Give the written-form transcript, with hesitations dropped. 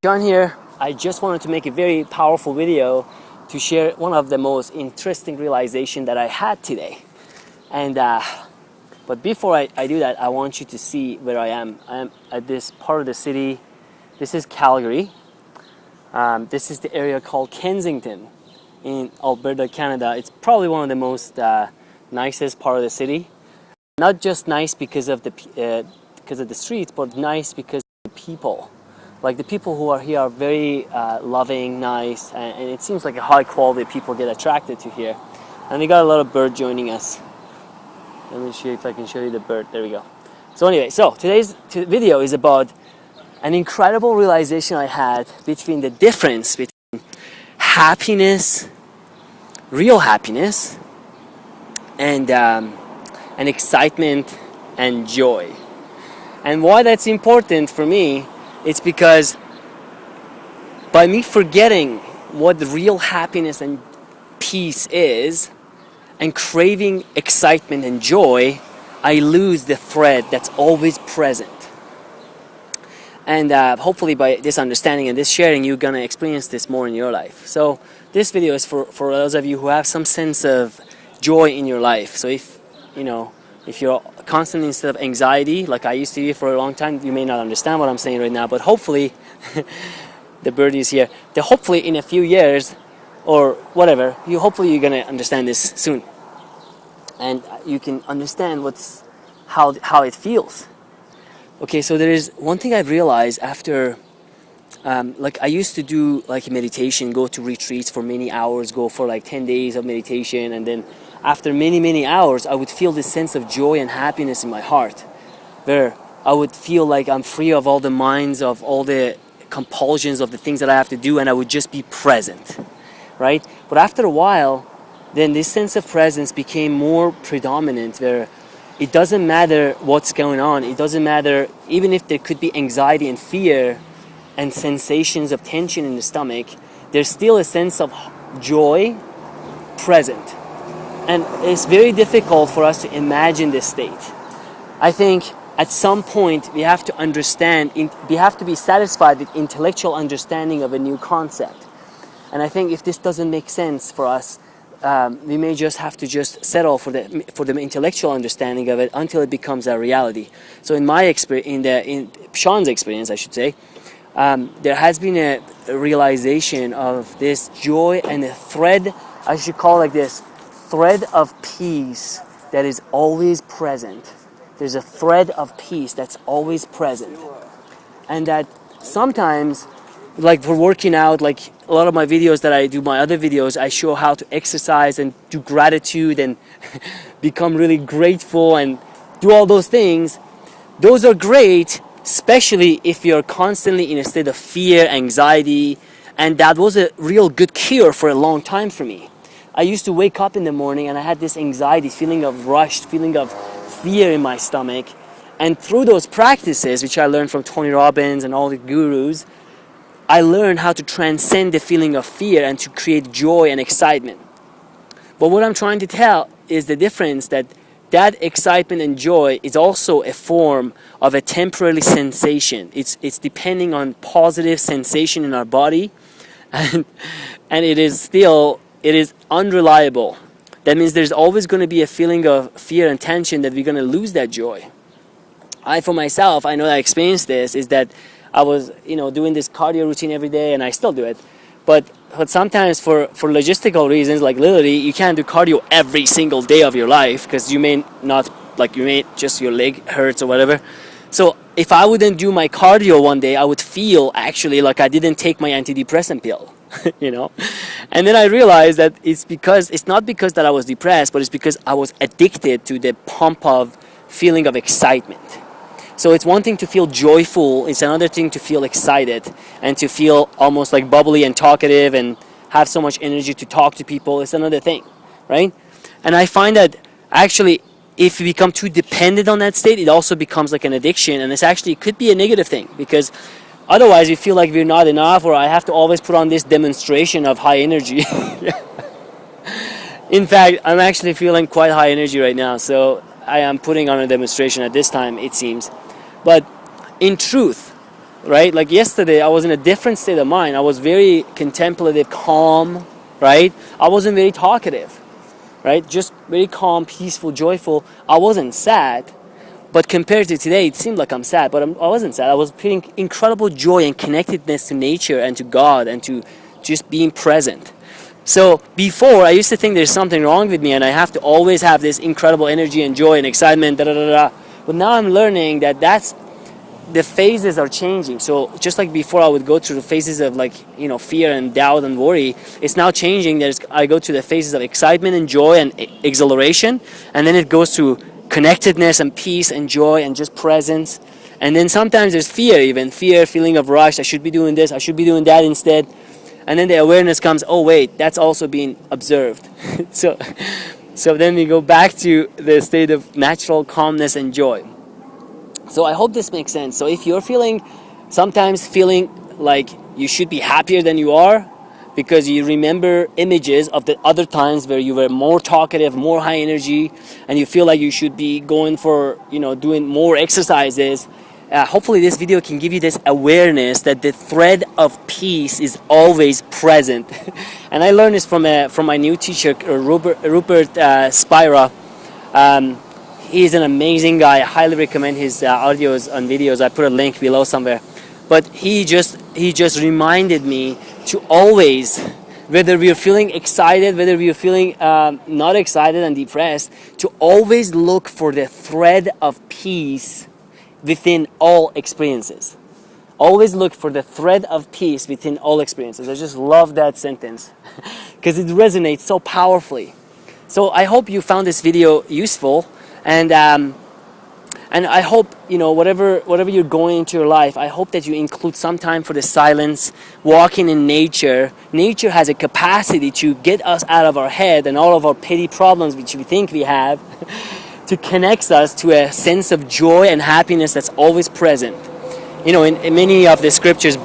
John here. I just wanted to make a very powerful video to share one of the most interesting realization that I had today. And but before I do that, I want you to see where I am. I am at this part of the city. This is Calgary. This is the area called Kensington in Alberta, Canada. It's probably one of the most nicest part of the city. Not just nice because of the streets, but nice because of the people. Like the people who are here are very loving, nice, and it seems like a high quality people get attracted to here. And we got a lot of bird joining us. Let me see if I can show you the bird. There we go. So anyway, today's video is about an incredible realization I had between the difference between happiness, real happiness, and excitement and joy. And why that's important for me, it's because by me forgetting what the real happiness and peace is and craving excitement and joy, I lose the thread that's always present. And hopefully by this understanding and this sharing, you're going to experience this more in your life. So this video is for those of you who have some sense of joy in your life. So if you're constantly instead of anxiety, like I used to be for a long time, you may not understand what I'm saying right now, but hopefully, the bird is here. Hopefully in a few years, or whatever, hopefully you're going to understand this soon. And you can understand how it feels. Okay, so there is one thing I've realized after, like I used to do like meditation, go to retreats for many hours, go for like 10 days of meditation, and then after many hours, I would feel this sense of joy and happiness in my heart, where I would feel like I'm free of all the minds, of all the compulsions of the things that I have to do, and I would just be present, right? But after a while, then this sense of presence became more predominant, where it doesn't matter what's going on. It doesn't matter, even if there could be anxiety and fear and sensations of tension in the stomach, there's still a sense of joy present. And it's very difficult for us to imagine this state. I think at some point we have to understand, we have to be satisfied with intellectual understanding of a new concept. And I think if this doesn't make sense for us, we may just have to just settle for the intellectual understanding of it until it becomes a reality. So in my experience, in Sean's experience, I should say, there has been a realization of this joy and a thread, I should call it like this, thread of peace that is always present. There's a thread of peace that's always present. And that sometimes, like for working out, like a lot of my videos that I do, my other videos, I show how to exercise and do gratitude and become really grateful and do all those things. Those are great, especially if you're constantly in a state of fear, anxiety, and that was a real good cure for a long time for me. I used to wake up in the morning and I had this anxiety, feeling of rushed, feeling of fear in my stomach. And through those practices, which I learned from Tony Robbins and all the gurus, I learned how to transcend the feeling of fear and to create joy and excitement. But what I'm trying to tell is the difference that excitement and joy is also a form of a temporary sensation. It's depending on positive sensation in our body, and it is unreliable. That means there's always going to be a feeling of fear and tension that we're going to lose that joy. For myself, I know that I experienced this, is that I was, doing this cardio routine every day, and I still do it. But sometimes for logistical reasons, like literally, you can't do cardio every single day of your life because you may just your leg hurts or whatever. So if I wouldn't do my cardio one day, I would feel actually like I didn't take my antidepressant pill. And then I realized that it's not because that I was depressed, but it's because I was addicted to the pump of feeling of excitement. So it's one thing to feel joyful, it's another thing to feel excited and to feel almost like bubbly and talkative and have so much energy to talk to people. It's another thing, right? And I find that actually if you become too dependent on that state, it also becomes like an addiction, and it could be a negative thing because otherwise, we feel like we're not enough, or I have to always put on this demonstration of high energy. In fact, I'm actually feeling quite high energy right now, so I am putting on a demonstration at this time, it seems. But in truth, right? Like yesterday, I was in a different state of mind. I was very contemplative, calm, right? I wasn't very talkative, right? Just very calm, peaceful, joyful. I wasn't sad. But compared to today, it seemed like I'm sad, but I wasn't sad. I was feeling incredible joy and connectedness to nature and to God and to just being present. So before, I used to think there's something wrong with me and I have to always have this incredible energy and joy and excitement, da da da da. But now I'm learning that the phases are changing. So just like before, I would go through the phases of fear and doubt and worry. It's now changing. I go to the phases of excitement and joy and exhilaration, and then it goes to connectedness and peace and joy and just presence. And then sometimes there's fear, feeling of rush. I should be doing this, I should be doing that instead. And then the awareness comes, oh wait, that's also being observed. so then we go back to the state of natural calmness and joy. So I hope this makes sense. So if you're sometimes feeling like you should be happier than you are, because you remember images of the other times where you were more talkative, more high energy, and you feel like you should be going for, doing more exercises. Hopefully this video can give you this awareness that the thread of peace is always present. And I learned this from my new teacher, Rupert Spira. He's an amazing guy. I highly recommend his audios and videos. I put a link below somewhere. But he just reminded me to always, whether we're feeling excited, whether we're feeling not excited and depressed, to always look for the thread of peace within all experiences. Always look for the thread of peace within all experiences. I just love that sentence because it resonates so powerfully. So I hope you found this video useful, and I hope, whatever you're going into your life, I hope that you include some time for the silence, walking in nature. Nature has a capacity to get us out of our head and all of our petty problems which we think we have, to connect us to a sense of joy and happiness that's always present. In many of the scriptures,